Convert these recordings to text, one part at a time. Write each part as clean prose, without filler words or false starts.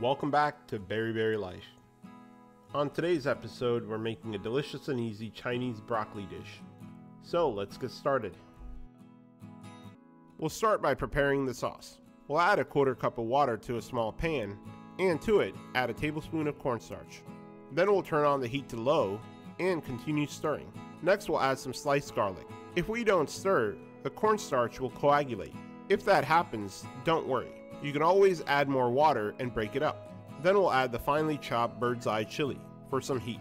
Welcome back to Berry Life. On today's episode, we're making a delicious and easy Chinese broccoli dish. So let's get started. We'll start by preparing the sauce. We'll add a 1/4 cup of water to a small pan, and to it, add a tablespoon of cornstarch. Then we'll turn on the heat to low and continue stirring. Next, we'll add some sliced garlic. If we don't stir, the cornstarch will coagulate. If that happens, don't worry. You can always add more water and break it up. Then we'll add the finely chopped bird's eye chili for some heat,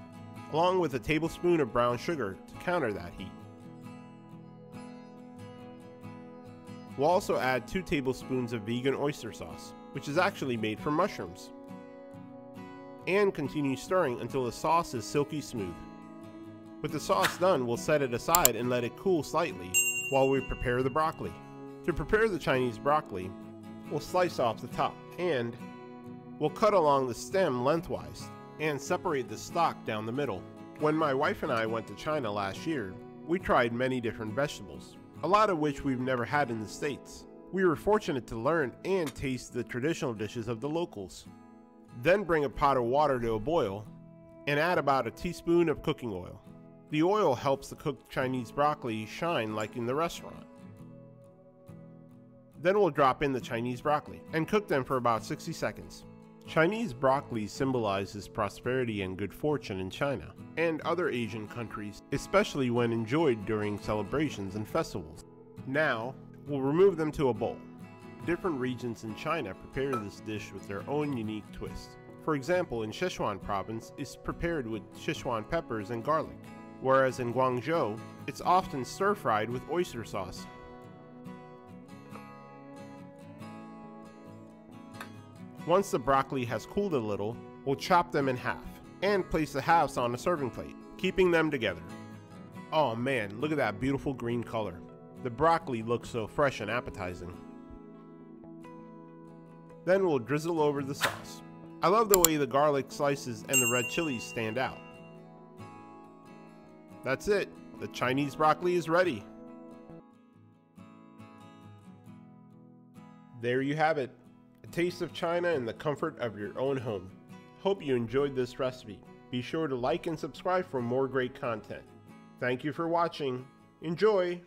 along with a tablespoon of brown sugar to counter that heat. We'll also add 2 tablespoons of vegan oyster sauce, which is actually made from mushrooms, and continue stirring until the sauce is silky smooth. With the sauce done, we'll set it aside and let it cool slightly while we prepare the broccoli. To prepare the Chinese broccoli, we'll slice off the top, and we'll cut along the stem lengthwise and separate the stalk down the middle. When my wife and I went to China last year, we tried many different vegetables, a lot of which we've never had in the States. We were fortunate to learn and taste the traditional dishes of the locals. Then bring a pot of water to a boil and add about a teaspoon of cooking oil. The oil helps the cooked Chinese broccoli shine like in the restaurant. Then we'll drop in the Chinese broccoli and cook them for about 60 seconds. Chinese broccoli symbolizes prosperity and good fortune in China and other Asian countries, especially when enjoyed during celebrations and festivals. Now, we'll remove them to a bowl. Different regions in China prepare this dish with their own unique twist. For example, in Sichuan province, it's prepared with Sichuan peppers and garlic, whereas in Guangzhou, it's often stir-fried with oyster sauce. Once the broccoli has cooled a little, we'll chop them in half and place the halves on a serving plate, keeping them together. Oh man, look at that beautiful green color. The broccoli looks so fresh and appetizing. Then we'll drizzle over the sauce. I love the way the garlic slices and the red chilies stand out. That's it. The Chinese broccoli is ready. There you have it. A taste of China in the comfort of your own home. Hope you enjoyed this recipe. Be sure to like and subscribe for more great content. Thank you for watching. Enjoy!